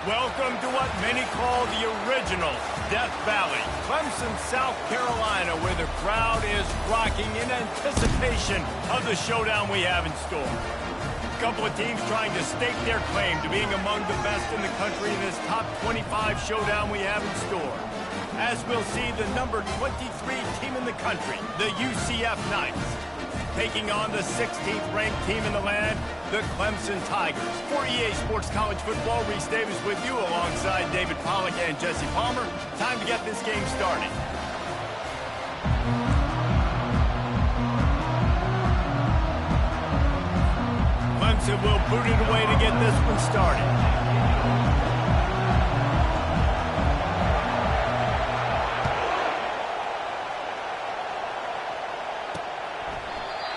Welcome to what many call the original Death Valley, Clemson, South Carolina, where the crowd is rocking in anticipation of the showdown we have in store. A couple of teams trying to stake their claim to being among the best in the country in this top 25 showdown we have in store. As we'll see, the number 23 team in the country, the UCF Knights, taking on the 16th ranked team in the land, the Clemson Tigers. For EA Sports College Football, Reese Davis with you alongside David Pollack and Jesse Palmer. Time to get this game started. Clemson will boot it away to get this one started.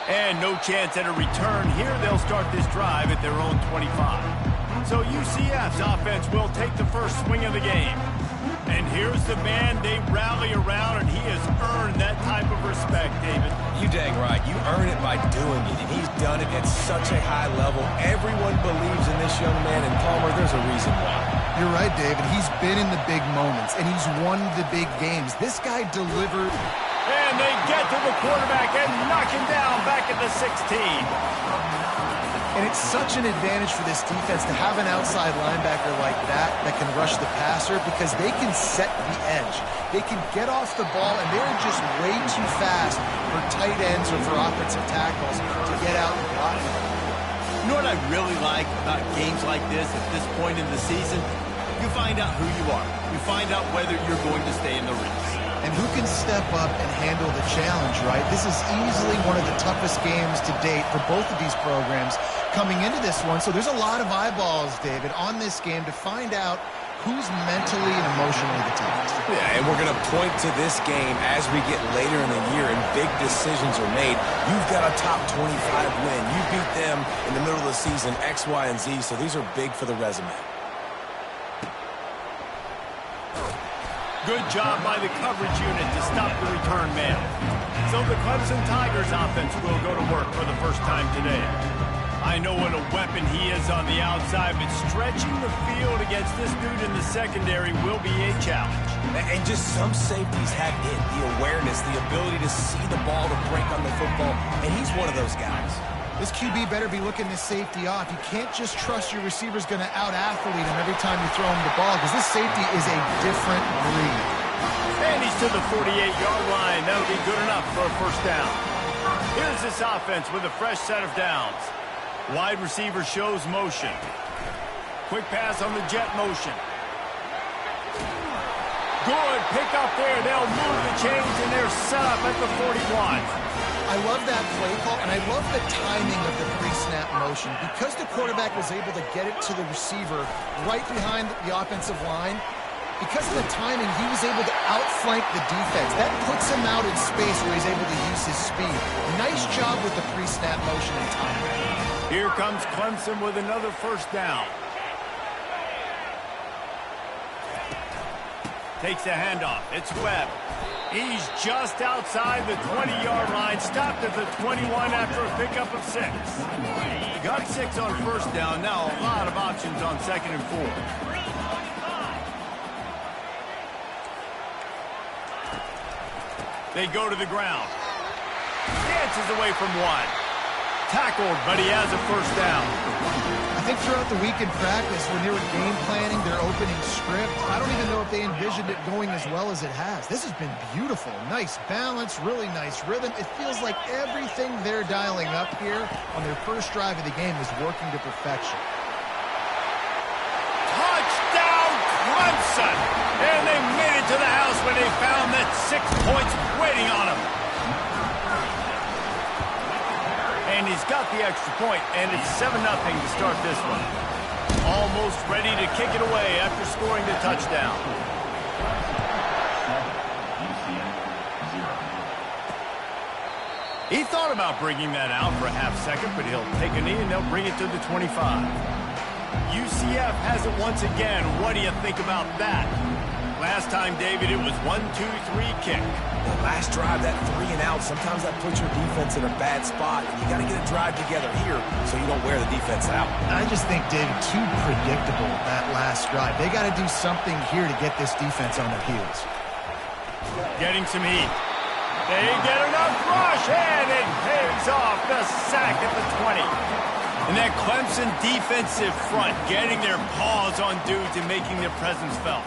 And no chance at a return here. They'll start this drive at their own 25. So UCF's offense will take the first swing of the game. And here's the man they rally around, and he has earned that type of respect, David. You dang right. You earn it by doing it, and he's done it at such a high level. Everyone believes in this young man, and Palmer, there's a reason why. You're right, David. He's been in the big moments, and he's won the big games. This guy delivered. And they get to the quarterback and knock him down back at the 16. And it's such an advantage for this defense to have an outside linebacker like that can rush the passer because they can set the edge. They can get off the ball, and they're just way too fast for tight ends or for offensive tackles to get out and block them. You know what I really like about games like this at this point in the season? You find out who you are. You find out whether you're going to stay in the race. And who can step up and handle the challenge, right? This is easily one of the toughest games to date for both of these programs coming into this one. So there's a lot of eyeballs, David, on this game to find out who's mentally and emotionally the toughest. Yeah, and we're going to point to this game as we get later in the year and big decisions are made. You've got a top 25 win. You beat them in the middle of the season, X, Y, and Z, so these are big for the resume. Good job by the coverage unit to stop the return man. So the Clemson Tigers offense will go to work for the first time today. I know what a weapon he is on the outside, but stretching the field against this dude in the secondary will be a challenge. And just some safeties have it, the awareness, the ability to see the ball to break on the football, and he's one of those guys. This QB better be looking this safety off. You can't just trust your receiver's going to out-athlete him every time you throw him the ball because this safety is a different breed. And he's to the 48-yard line. That'll be good enough for a first down. Here's this offense with a fresh set of downs. Wide receiver shows motion. Quick pass on the jet motion. Good pick up there. They'll move the chains, and they're set up at the 41. I love that play call, and I love the timing of the pre-snap motion. Because the quarterback was able to get it to the receiver right behind the offensive line, because of the timing, he was able to outflank the defense. That puts him out in space where he's able to use his speed. Nice job with the pre-snap motion and timing. Here comes Clemson with another first down. Takes a handoff. It's Webb. He's just outside the 20-yard line, stopped at the 21 after a pickup of 6. He got 6 on first down. Now a lot of options on 2nd and 4. They go to the ground. Dances away from 1. Tackled, but he has a first down. I think throughout the week in practice, when they were game planning their opening script, I don't even know if they envisioned it going as well as it has. This has been beautiful. Nice balance, really nice rhythm. It feels like everything they're dialing up here on their first drive of the game is working to perfection. Touchdown, Clemson! And they made it to the house when they found that 6 points waiting on them. And he's got the extra point, and it's 7-0 to start this one. Almost ready to kick it away after scoring the touchdown. He thought about bringing that out for a half second, but he'll take a knee and they'll bring it to the 25. UCF has it once again. What do you think about that? Last time, David, it was 1-2-3 kick. The last drive, that 3 and out, sometimes that puts your defense in a bad spot, and you got to get a drive together here so you don't wear the defense out. I just think, David, too predictable, that last drive. They got to do something here to get this defense on their heels. Getting some heat. They get enough rush, and it pays off. The sack at the 20. And that Clemson defensive front getting their paws on dudes and making their presence felt.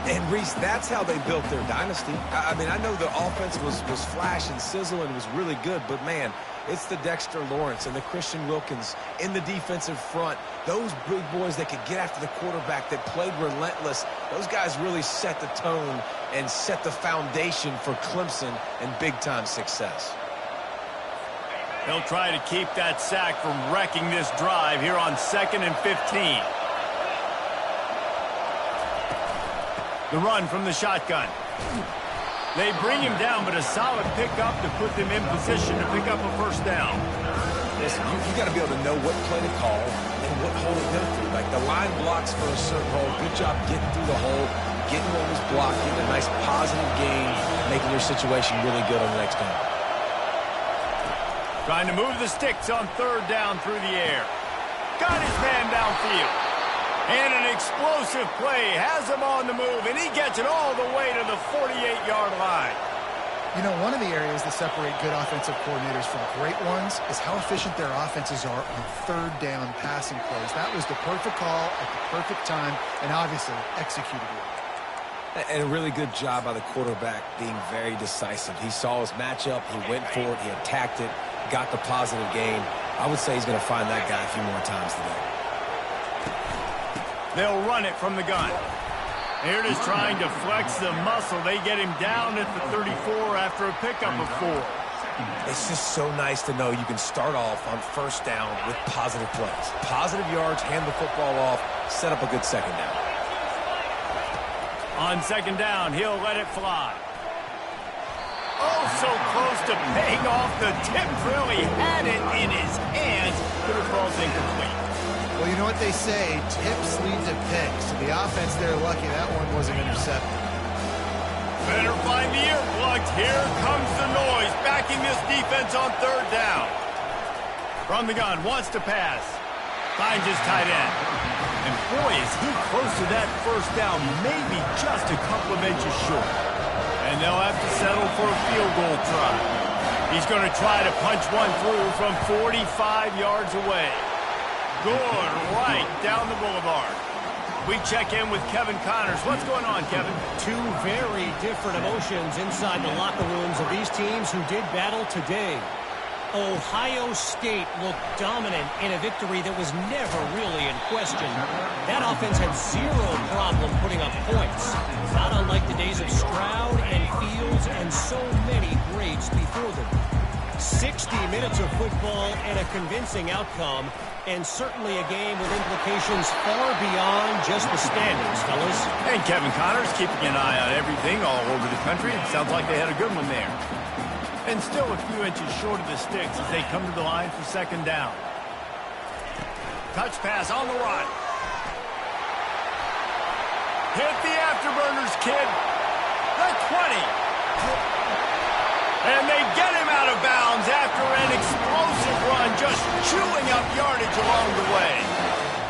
And, Reese, that's how they built their dynasty. I mean, I know the offense was flash and sizzle and was really good, but, man, it's the Dexter Lawrence and the Christian Wilkins in the defensive front. Those big boys that could get after the quarterback, that played relentless, those guys really set the tone and set the foundation for Clemson and big-time success. They'll try to keep that sack from wrecking this drive here on 2nd and 15. The run from the shotgun. They bring him down, but a solid pickup to put them in position to pick up a first down. Listen, you got to be able to know what play to call and what hole to go through. Like the line blocks for a certain hole. Good job getting through the hole, getting what was blocked, getting a nice positive gain, making your situation really good on the next down. Trying to move the sticks on 3rd down through the air. Got his man downfield. And an explosive play has him on the move, and he gets it all the way to the 48-yard line. You know, one of the areas that separate good offensive coordinators from great ones is how efficient their offenses are on 3rd down passing plays. That was the perfect call at the perfect time, and obviously executed well. And a really good job by the quarterback being very decisive. He saw his matchup, he went for it, he attacked it, got the positive gain. I would say he's going to find that guy a few more times today. They'll run it from the gun. They're just trying to flex the muscle. They get him down at the 34 after a pickup of 4. It's just so nice to know you can start off on 1st down with positive plays. Positive yards, hand the football off, set up a good 2nd down. On 2nd down, he'll let it fly. Oh, so close to paying off the tip drill. He had it in his hands, but it falls incomplete. Well, you know what they say, tips lead to picks. So the offense, they're lucky that one wasn't intercepted. Better find the earplugs. Here comes the noise, backing this defense on 3rd down. From the gun, wants to pass. Finds his tight end. And boy, is he close to that 1st down, maybe just a couple of inches short. And they'll have to settle for a field goal try. He's going to try to punch one through from 45 yards away. Good, right down the boulevard. We check in with Kevin Connors. What's going on, Kevin? Two very different emotions inside the locker rooms of these teams who did battle today. Ohio State looked dominant in a victory that was never really in question. That offense had zero problem putting up points. Not unlike the days of Stroud and Fields and so many greats before them. 60 minutes of football and a convincing outcome, and certainly a game with implications far beyond just the standings, fellas. And Kevin Connors keeping an eye on everything all over the country. Sounds like they had a good one there. And still a few inches short of the sticks as they come to the line for 2nd down. Touch pass on the run. Hit the afterburners, kid. The 20. And they get him out of bounds after an explosive run, just chewing up yardage along the way.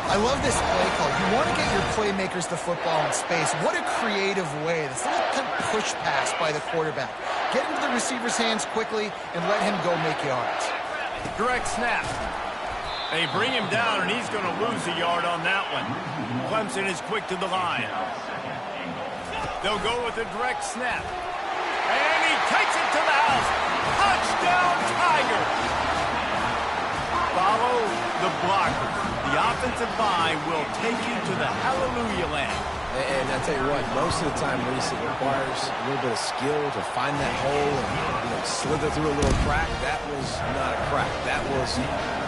I love this play call. You want to get your playmakers the football in space. What a creative way. This little kind of push pass by the quarterback. Get into the receiver's hands quickly and let him go make yards. Direct snap. They bring him down, and he's going to lose a yard on that one. Clemson is quick to the line. They'll go with a direct snap. And he takes it to the house. Touchdown, Tigers. Follow the blocker. The offensive line will take you to the hallelujah land. And I tell you what, most of the time, Reese, it requires a little bit of skill to find that hole and slither through a little crack. That was not a crack. That was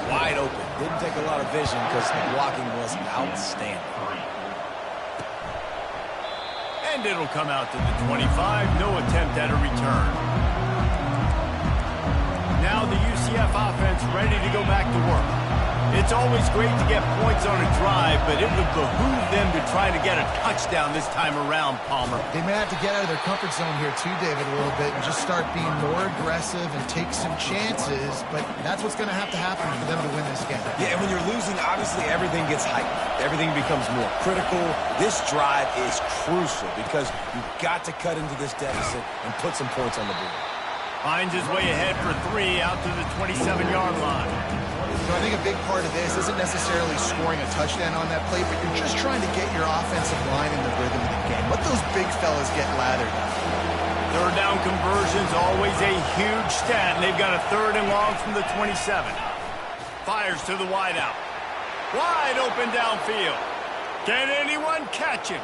wide open. Didn't take a lot of vision because the blocking was outstanding. And it'll come out to the 25. No attempt at a return. Now the UCF offense ready to go back to work. It's always great to get points on a drive, but it would behoove them to try to get a touchdown this time around, Palmer. They may have to get out of their comfort zone here too, David, a little bit and just start being more aggressive and take some chances, but that's what's going to happen for them to win this game. Yeah, and when you're losing, obviously everything gets heightened. Everything becomes more critical. This drive is crucial because you've got to cut into this deficit and put some points on the board. Finds his way ahead for 3 out to the 27-yard line. You know, I think a big part of this isn't necessarily scoring a touchdown on that play, but you're just trying to get your offensive line in the rhythm of the game. Let those big fellas get lathered. Third down conversion's always a huge stat, and they've got a 3rd and long from the 27. Fires to the wideout. Wide open downfield. Can anyone catch him?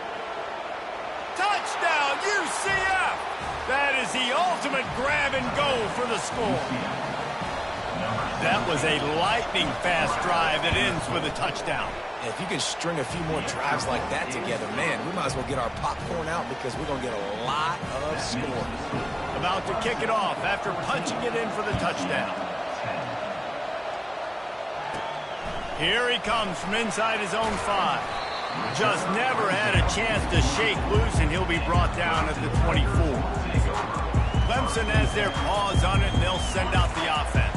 Touchdown, UCF! That is the ultimate grab and go for the score. That was a lightning-fast drive that ends with a touchdown. If you can string a few more drives like that together, man, we might as well get our popcorn out because we're going to get a lot of scores. About to kick it off after punching it in for the touchdown. Here he comes from inside his own 5. Just never had a chance to shake loose, and he'll be brought down at the 24. Clemson has their paws on it, and they'll send out the offense.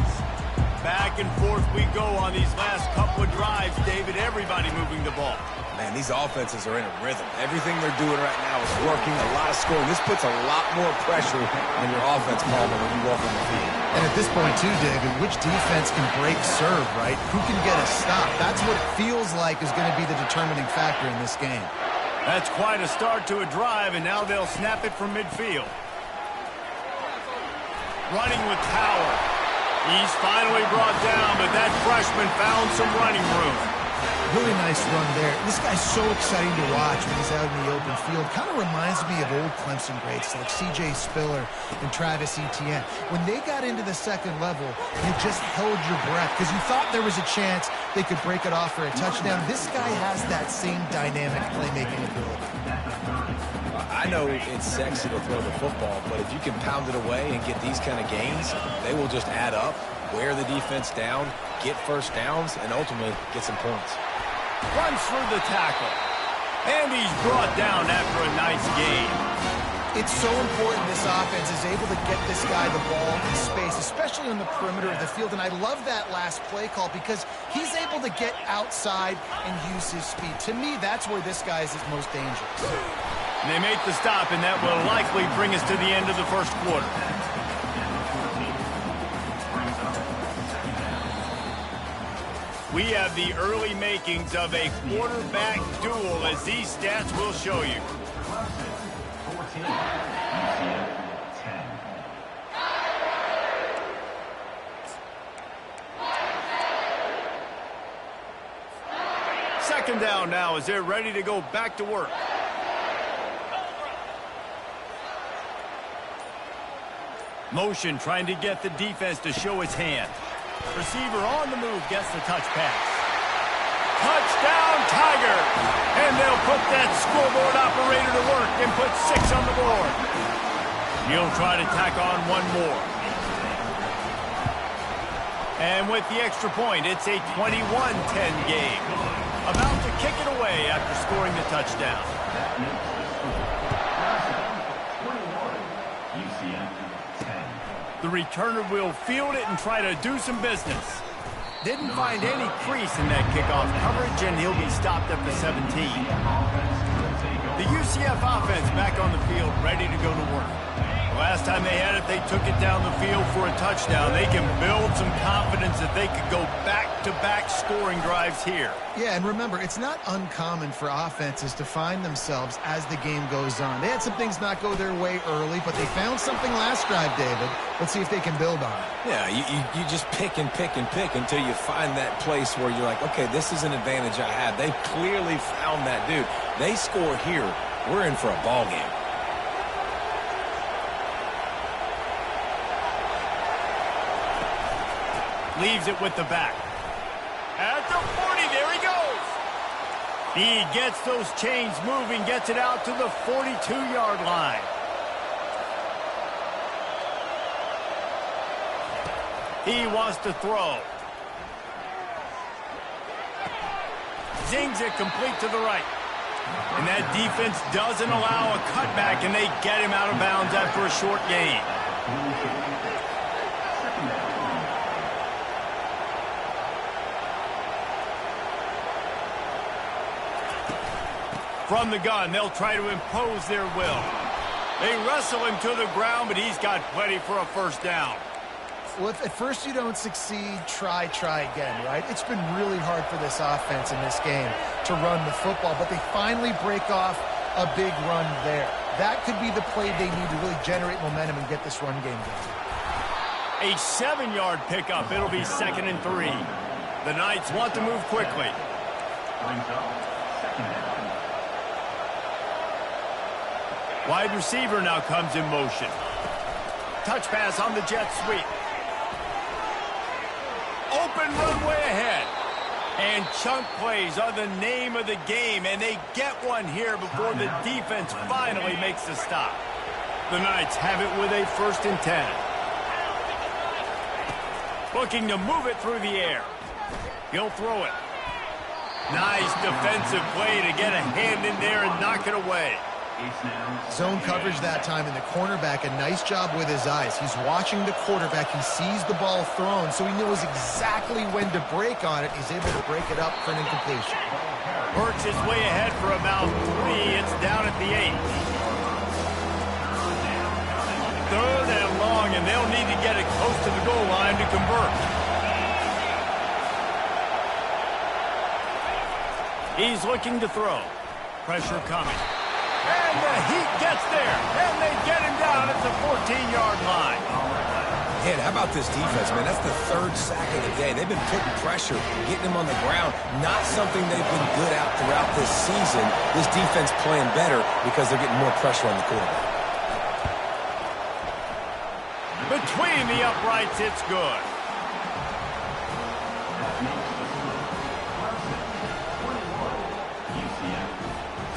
Back and forth we go on these last couple of drives, David. Everybody moving the ball. Man, these offenses are in a rhythm. Everything they're doing right now is working, a lot of scoring. This puts a lot more pressure on your offense, Palmer, when you walk on the field. And at this point, too, David, which defense can break serve, right? Who can get a stop? That's what it feels like is going to be the determining factor in this game. That's quite a start to a drive, and now they'll snap it from midfield. Running with power. He's finally brought down, but that freshman found some running room. Really nice run there. This guy's so exciting to watch when he's out in the open field. Kind of reminds me of old Clemson greats like C.J. Spiller and Travis Etienne. When they got into the second level, you just held your breath because you thought there was a chance they could break it off for a touchdown. This guy has that same dynamic playmaking ability. I know it's sexy to throw the football, but if you can pound it away and get these kind of gains, they will just add up, wear the defense down, get first downs, and ultimately get some points. Runs through the tackle. And he's brought down after a nice game. It's so important this offense is able to get this guy the ball in space, especially on the perimeter of the field. And I love that last play call because he's able to get outside and use his speed. To me, that's where this guy is most dangerous. And they make the stop, and that will likely bring us to the end of the first quarter. We have the early makings of a quarterback duel, as these stats will show you. Second down now as they're ready to go back to work. Motion trying to get the defense to show its hand. Receiver on the move gets the touch pass. Touchdown, Tiger! And they'll put that scoreboard operator to work and put 6 on the board. He'll try to tack on one more. And with the extra point, it's a 21-10 game. About to kick it away after scoring the touchdown. The returner will field it and try to do some business. Didn't find any crease in that kickoff coverage, and he'll be stopped at the 17. The UCF offense back on the field, ready to go to work. Last time they had it, they took it down the field for a touchdown. They can build some confidence that they could go back-to-back scoring drives here. Yeah, and remember, it's not uncommon for offenses to find themselves as the game goes on. They had some things not go their way early, but they found something last drive, David. Let's see if they can build on it. Yeah, you just pick and pick and pick until you find that place where you're like, okay, this is an advantage I have. They clearly found that, dude. They score here, we're in for a ball game. Leaves it with the back. At the 40, there he goes. He gets those chains moving, gets it out to the 42-yard line. He wants to throw. Zings it complete to the right. And that defense doesn't allow a cutback, and they get him out of bounds after a short gain. From the gun, they'll try to impose their will. They wrestle him to the ground, but he's got plenty for a first down. Well, if at first you don't succeed, try again, right? It's been really hard for this offense in this game to run the football, but they finally break off a big run there. That could be the play they need to really generate momentum and get this run game going. A 7-yard pickup. It'll be 2nd and 3. The Knights want to move quickly. Wide receiver now comes in motion. Touch pass on the jet sweep. Open runway ahead. And chunk plays are the name of the game, and they get one here before the defense finally makes the stop. The Knights have it with a 1st and 10. Looking to move it through the air. He'll throw it. Nice defensive play to get a hand in there and knock it away. Zone coverage that time, and the cornerback, a nice job with his eyes. He's watching the quarterback. He sees the ball thrown, so he knows exactly when to break on it. He's able to break it up for an incompletion. Works his way ahead for about 3. It's down at the 8. 3rd and long, and they'll need to get it close to the goal line to convert. He's looking to throw. Pressure coming. And the heat gets there, and they get him down at the 14-yard line. Man, how about this defense, man? That's the 3rd sack of the day. They've been putting pressure, getting him on the ground. Not something they've been good at throughout this season. This defense playing better because they're getting more pressure on the quarterback. Between the uprights, it's good.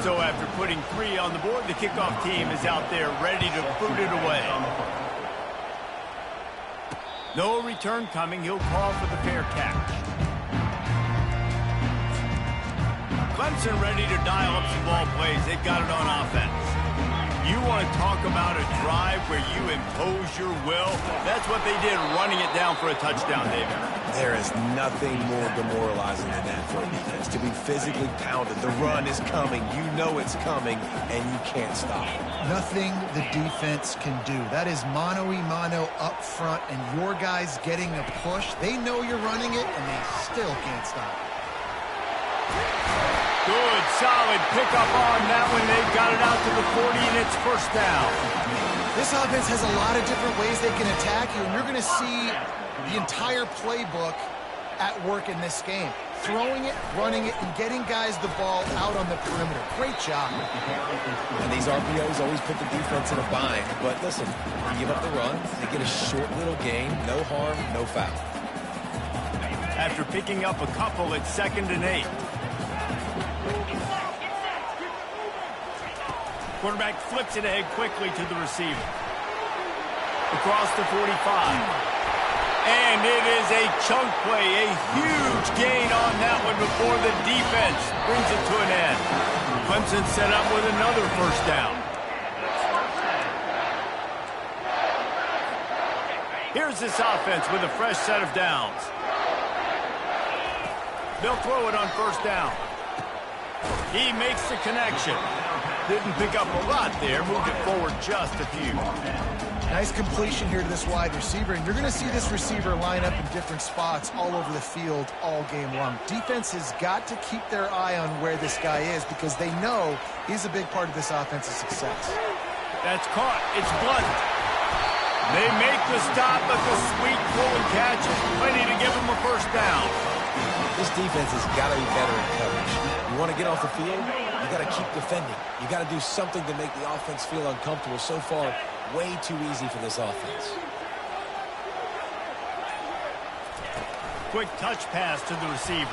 So after putting 3 on the board, the kickoff team is out there ready to boot it away. No return coming. He'll call for the fair catch. Clemson ready to dial up some ball plays. They've got it on offense. You want to talk about a drive where you impose your will? That's what they did, running it down for a touchdown, David. There is nothing more demoralizing than that for a defense. To be physically pounded. The run is coming. You know it's coming, and you can't stop it. Nothing the defense can do. That is mano-a-mano up front, and your guys getting a push. They know you're running it, and they still can't stop it. Good, solid pickup on that one. They've got it out to the 40, and it's 1st down. This offense has a lot of different ways they can attack you, and you're going to see the entire playbook at work in this game. Throwing it, running it, and getting guys the ball out on the perimeter. Great job. And these RPOs always put the defense in a bind. But listen, you give up the run, they get a short little gain, no harm, no foul. After picking up a couple, it's 2nd and 8. Quarterback flips it ahead quickly to the receiver. Across the 45. And it is a chunk play, a huge gain on that one before the defense brings it to an end. Clemson set up with another 1st down. Here's this offense with a fresh set of downs. They'll throw it on 1st down. He makes the connection. Didn't pick up a lot there, moved it forward just a few. Nice completion here to this wide receiver, and you're going to see this receiver line up in different spots all over the field all game long. Defense has got to keep their eye on where this guy is because they know he's a big part of this offense's success. That's caught. It's blunt. They make the stop, but the sweet pull and catch is plenty to give them a 1st down. This defense has got to be better in coverage. You want to get off the field, you got to keep defending. You got to do something to make the offense feel uncomfortable. So far, way too easy for this offense. Quick touch pass to the receiver.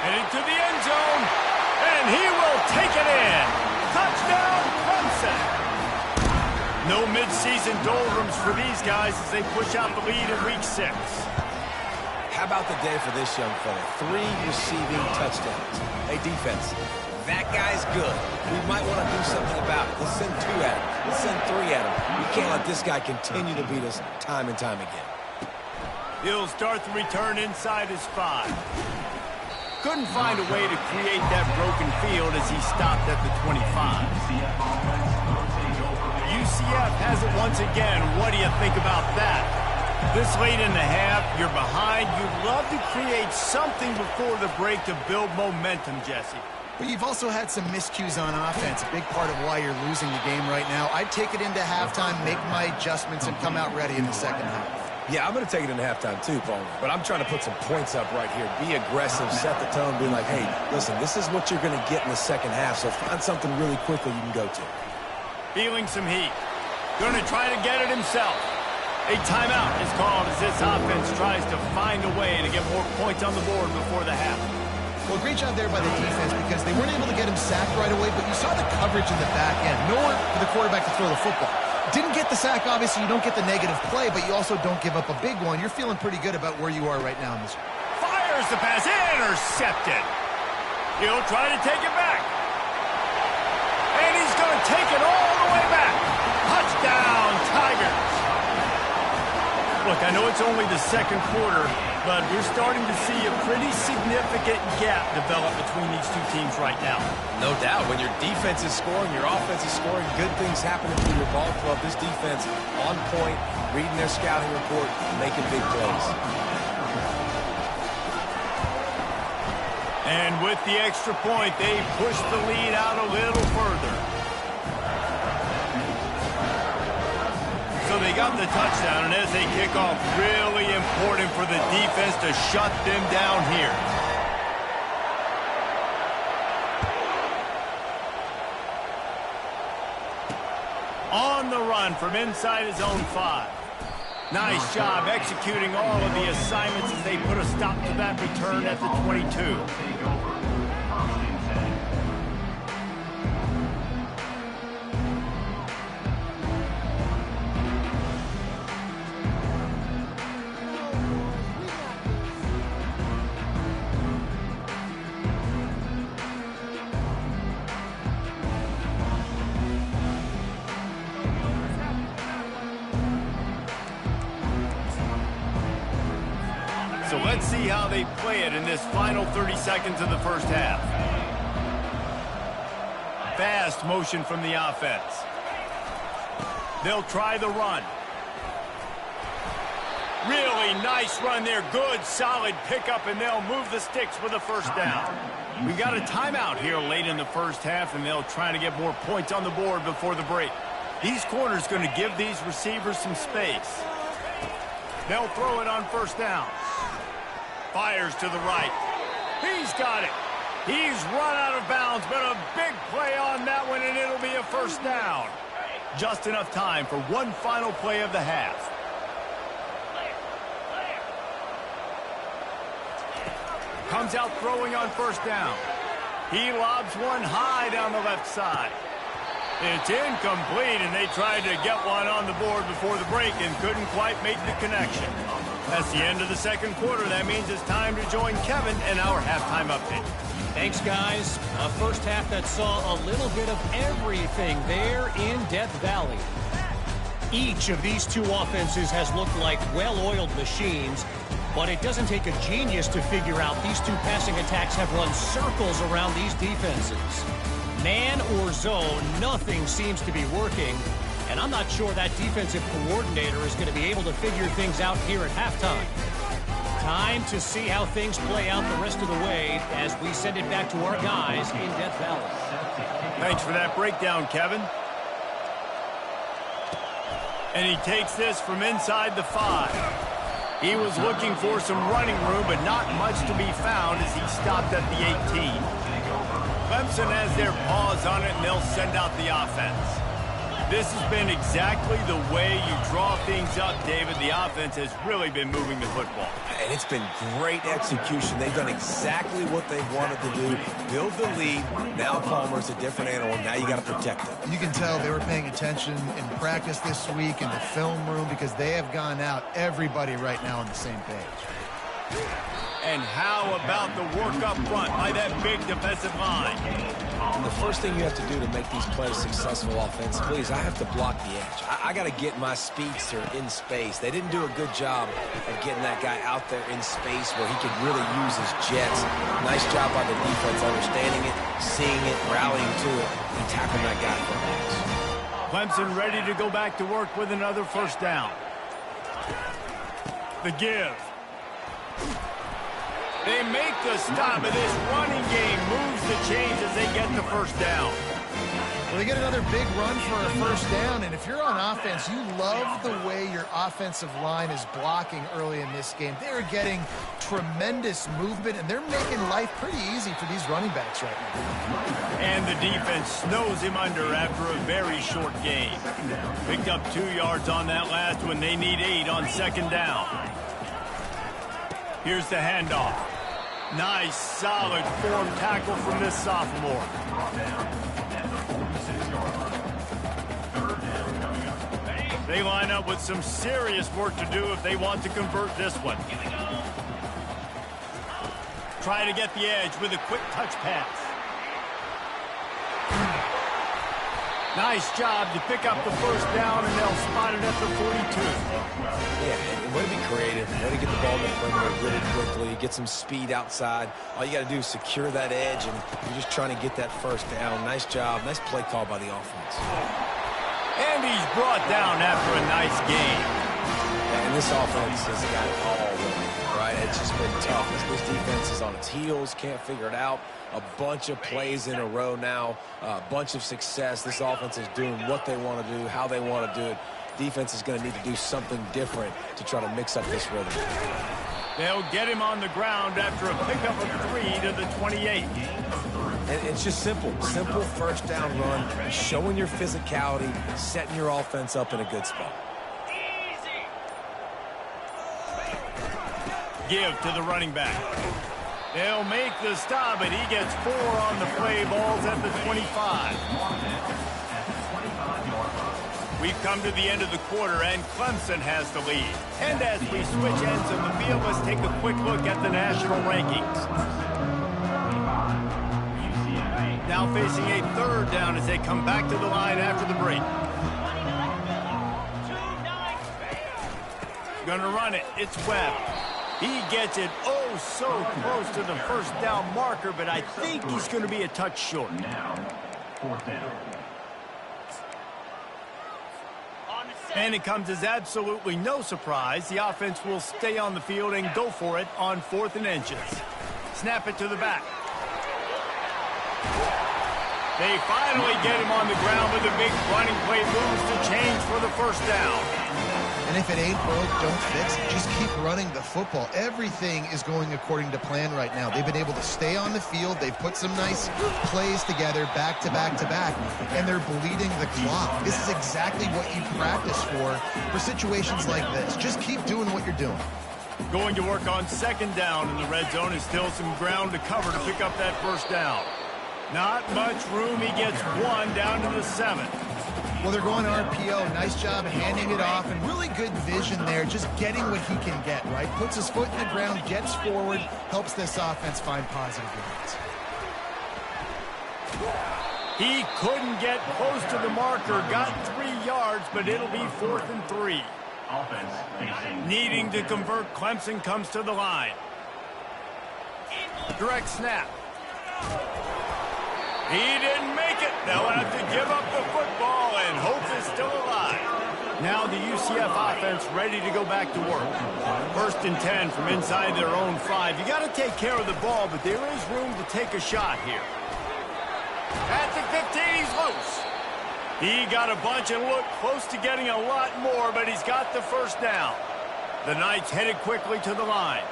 Headed to the end zone, and he will take it in. Touchdown, Clemson. No midseason doldrums for these guys as they push out the lead in Week 6. How about the day for this young fella? 3 receiving touchdowns. Hey, defense, that guy's good. We might want to do something about it. Let's send 2 at him. Let's send 3 at him. We can't let this guy continue to beat us time and time again. He'll start the return inside his 5. Couldn't find a way to create that broken field as he stopped at the 25. UCF has it once again. What do you think about that? This late in the half, you're behind. You'd love to create something before the break to build momentum, Jesse. But you've also had some miscues on offense, a big part of why you're losing the game right now. I'd take it into halftime, make my adjustments, and come out ready in the second half. Yeah, I'm going to take it into halftime too, Paul. But I'm trying to put some points up right here. Be aggressive, set the tone, be like, hey, listen, this is what you're going to get in the second half, so find something really quickly you can go to. Feeling some heat. Going to try to get it himself. A timeout is called as this offense tries to find a way to get more points on the board before the half. Well, great job there by the defense because they weren't able to get him sacked right away, but you saw the coverage in the back end. Nowhere for the quarterback to throw the football. Didn't get the sack, obviously. You don't get the negative play, but you also don't give up a big one. You're feeling pretty good about where you are right now in this. Fires the pass. Intercepted. He'll try to take it back. And he's going to take it all the way back. Touchdown, Tigers. Look, I know it's only the second quarter, but we're starting to see a pretty significant gap develop between these two teams right now. No doubt. When your defense is scoring, your offense is scoring, good things happening through your ball club. This defense on point, reading their scouting report, making big plays. And with the extra point, they push the lead out a little further. So they got the touchdown, and as they kick off, really important for the defense to shut them down here. On the run from inside his own 5. Nice job executing all of the assignments as they put a stop to that return at the 22. So let's see how they play it in this final 30 seconds of the first half. Fast motion from the offense. They'll try the run. Really nice run there. Good, solid pickup, and they'll move the sticks with a first down. We got a timeout here late in the first half, and they'll try to get more points on the board before the break. These corners going to give these receivers some space. They'll throw it on first down. Fires to the right. He's got it. He's run out of bounds, but a big play on that one, and it'll be a first down. Just enough time for one final play of the half. Comes out throwing on first down. He lobs one high down the left side. It's incomplete, and they tried to get one on the board before the break and couldn't quite make the connection. That's the end of the second quarter. That means it's time to join Kevin in our halftime update. Thanks, guys. A first half that saw a little bit of everything there in Death Valley. Each of these two offenses has looked like well-oiled machines, but it doesn't take a genius to figure out these two passing attacks have run circles around these defenses. Man or zone, nothing seems to be working. And I'm not sure that defensive coordinator is going to be able to figure things out here at halftime. Time to see how things play out the rest of the way as we send it back to our guys in Death Valley. Thanks for that breakdown, Kevin. And he takes this from inside the 5. He was looking for some running room, but not much to be found as he stopped at the 18. Clemson has their paws on it, and they'll send out the offense. This has been exactly the way you draw things up, David. The offense has really been moving the football. And it's been great execution. They've done exactly what they wanted to do. Build the lead. Now Palmer's a different animal. Now you got to protect them. You can tell they were paying attention in practice this week in the film room because they have gone out, everybody right now on the same page. And how about the work up front by that big defensive line? The first thing you have to do to make these plays successful offensively is I have to block the edge. I got to get my speedster in space. They didn't do a good job of getting that guy out there in space where he could really use his jets. Nice job by the defense understanding it, seeing it, rallying to it, and tackling that guy for a loss. Clemson ready to go back to work with another first down. The give. They make the stop, and this running game moves the chains as they get the first down. Well, they get another big run for a first down, and if you're on offense, you love the way your offensive line is blocking early in this game. They're getting tremendous movement, and they're making life pretty easy for these running backs right now. And the defense snows him under after a very short gain. Picked up 2 yards on that last one. They need 8 on second down. Here's the handoff. Nice, solid form tackle from this sophomore. They line up with some serious work to do if they want to convert this one. Try to get the edge with a quick touch pass. Nice job to pick up the first down, and they'll spot it at the 42. Yeah, and way to be creative, way to get the ball in the perimeter really quickly, get some speed outside. All you got to do is secure that edge, and you're just trying to get that first down. Nice job. Nice play call by the offense. And he's brought down after a nice game. And this offense has got it all wrong, right? It's just been tough. This defense is on its heels, can't figure it out. A bunch of plays in a row now, a bunch of success. This offense is doing what they want to do, how they want to do it. Defense is going to need to do something different to try to mix up this rhythm. They'll get him on the ground after a pickup of 3 to the 28. And it's just simple first down run, showing your physicality, setting your offense up in a good spot. Give to the running back. They'll make the stop, and he gets 4 on the play. Balls at the 25. We've come to the end of the quarter, and Clemson has the lead. And as we switch ends of the field, let's take a quick look at the national rankings. Now facing a third down as they come back to the line after the break. Gonna run it. It's Webb. He gets it oh so close to the first down marker, but I think he's going to be a touch short. And it comes as absolutely no surprise. The offense will stay on the field and go for it on 4th and inches. Snap it to the back. They finally get him on the ground with a big running play, moves the chains for the first down. And if it ain't broke, don't fix it. Just keep running the football. Everything is going according to plan right now. They've been able to stay on the field. They've put some nice plays together, back to back to back, and they're bleeding the clock. This is exactly what you practice for situations like this. Just keep doing what you're doing. Going to work on second down in the red zone, is still some ground to cover to pick up that first down. Not much room. He gets 1 down to the 7. Well, they're going RPO. Nice job handing it off, and really good vision there, just getting what he can get, right? Puts his foot in the ground, gets forward, helps this offense find positive yards. He couldn't get close to the marker, got 3 yards, but it'll be 4th and 3. Needing to convert, Clemson comes to the line. Direct snap. He didn't make it. They'll have to give up the football, and hope is still alive. Now the UCF offense ready to go back to work. 1st and 10 from inside their own 5. You got to take care of the ball, but there is room to take a shot here. At the 15, he's loose. He got a bunch and looked close to getting a lot more, but he's got the first down. The Knights headed quickly to the line.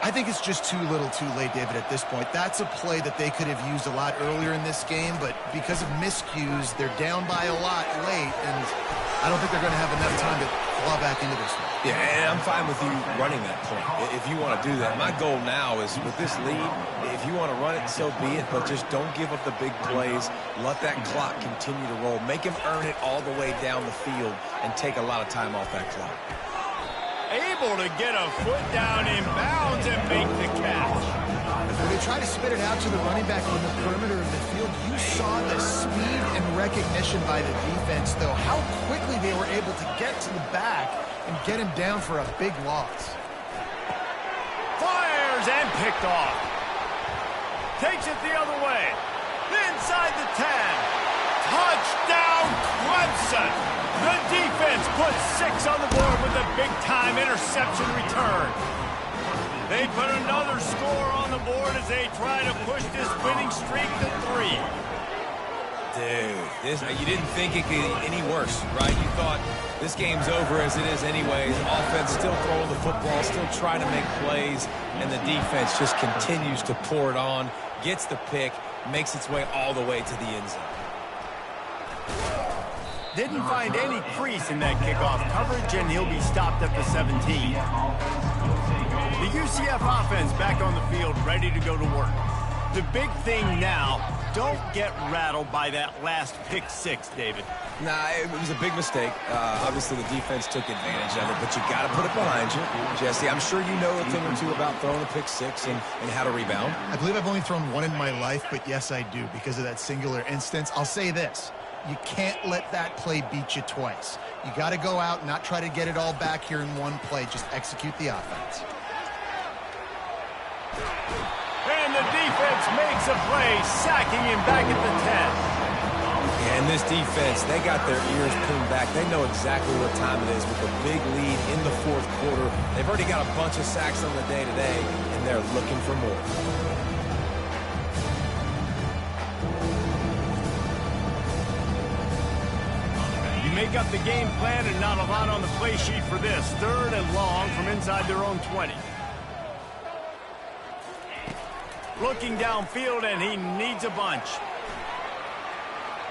I think it's just too little too late, David, at this point. That's a play that they could have used a lot earlier in this game, but because of miscues, they're down by a lot late, and I don't think they're going to have enough time to claw back into this one. Yeah, and I'm fine with you running that point if you want to do that. My goal now is with this lead, if you want to run it, so be it, but just don't give up the big plays. Let that clock continue to roll. Make him earn it all the way down the field and take a lot of time off that clock. able to get a foot down in bounds and make the catch. When they try to spit it out to the running back on the perimeter of the field, you saw the speed and recognition by the defense, though, how quickly they were able to get to the back and get him down for a big loss. Fires and picked off. Takes it the other way. Inside the 10. Touchdown, Clemson. The defense puts 6 on the board with a big-time interception return. They put another score on the board as they try to push this winning streak to 3. Dude, you didn't think it could get any worse, right? You thought this game's over as it is anyways. Offense still throwing the football, still trying to make plays, and the defense just continues to pour it on, gets the pick, makes its way all the way to the end zone. Didn't find any crease in that kickoff coverage, and he'll be stopped at the 17. The UCF offense back on the field, ready to go to work. The big thing now, don't get rattled by that last pick 6, David. Nah, it was a big mistake. Obviously, the defense took advantage of it, but you got to put it behind you. Jesse, I'm sure you know a thing or two about throwing a pick 6 and how to rebound. I believe I've only thrown one in my life, but yes, I do because of that singular instance. I'll say this. You can't let that play beat you twice. You got to go out and not try to get it all back here in one play. Just execute the offense. And the defense makes a play, sacking him back at the 10. And this defense, they got their ears pinned back. They know exactly what time it is with a big lead in the 4th quarter. They've already got a bunch of sacks on the day today, and they're looking for more. Make up the game plan and not a lot on the play sheet for this. 3rd and long from inside their own 20. Looking downfield, and he needs a bunch.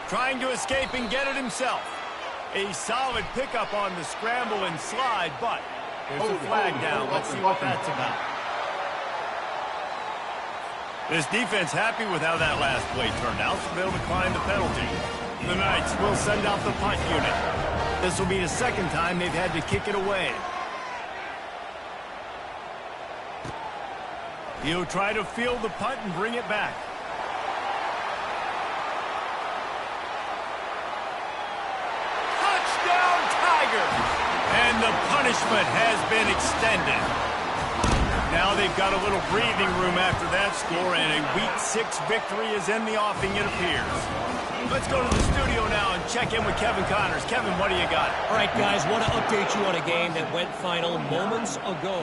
Trying to escape and get it himself. A solid pickup on the scramble and slide, but there's a flag down. Let's see what that's about. This defense happy with how that last play turned out, so they'll decline the penalty. The Knights will send out the punt unit. This will be the 2nd time they've had to kick it away. He'll try to field the punt and bring it back. Touchdown, Tigers! And the punishment has been extended. Now they've got a little breathing room after that score, and a Week 6 victory is in the offing, it appears. Let's go to the studio now and check in with Kevin Connors. Kevin, what do you got? All right, guys, want to update you on a game that went final moments ago.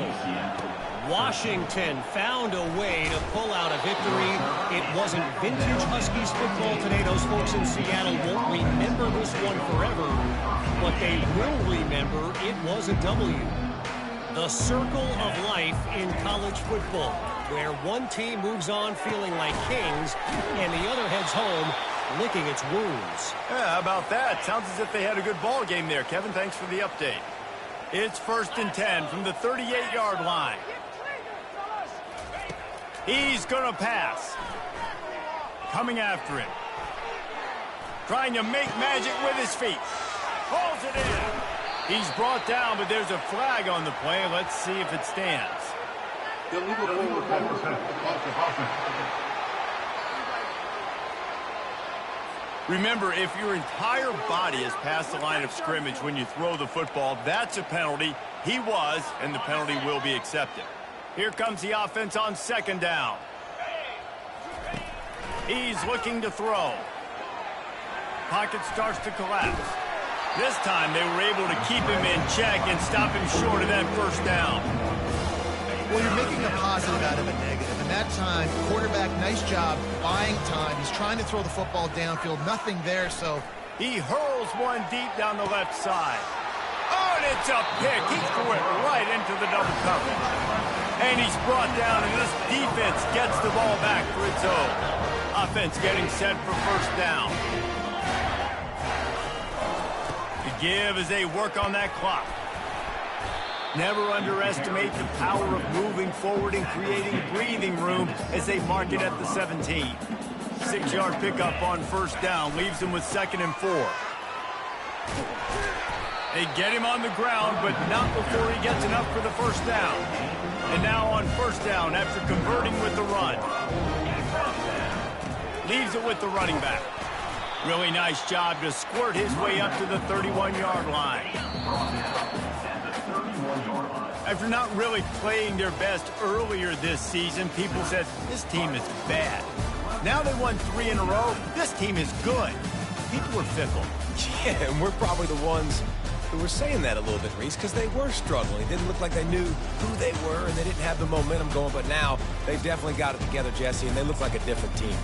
Washington found a way to pull out a victory. It wasn't vintage Huskies football today. Those folks in Seattle won't remember this one forever, but they will remember it was a W. The circle of life in college football, where one team moves on feeling like kings and the other heads home licking its wounds. Yeah, how about that? Sounds as if they had a good ball game there. Kevin, thanks for the update. It's 1st and 10 from the 38-yard line. He's going to pass. Coming after him. Trying to make magic with his feet. Pulls it in. He's brought down, but there's a flag on the play. Let's see if it stands. Remember, if your entire body is past the line of scrimmage when you throw the football, that's a penalty. He was, and the penalty will be accepted. Here comes the offense on 2nd down. He's looking to throw. Pocket starts to collapse. This time they were able to keep him in check and stop him short of that 1st down. Well, you're making a positive out of a negative. And that time, quarterback, nice job buying time. He's trying to throw the football downfield. Nothing there, so he hurls one deep down the left side. Oh, and it's a pick. He threw it right into the double coverage. And he's brought down, and this defense gets the ball back for its own. Offense getting set for 1st down. To give as they work on that clock. Never underestimate the power of moving forward and creating breathing room as they mark it at the 17. 6-yard pickup on 1st down leaves them with 2nd and 4. They get him on the ground, but not before he gets enough for the first down. And now on first down after converting with the run. Leaves it with the running back. Really nice job to squirt his way up to the 31-yard line. After not really playing their best earlier this season, people said, this team is bad. Now they won 3 in a row. This team is good. People were fickle. Yeah, and we're probably the ones who were saying that a little bit, Reese, because they were struggling. It didn't look like they knew who they were, and they didn't have the momentum going. But now they've definitely got it together, Jesse, and they look like a different team.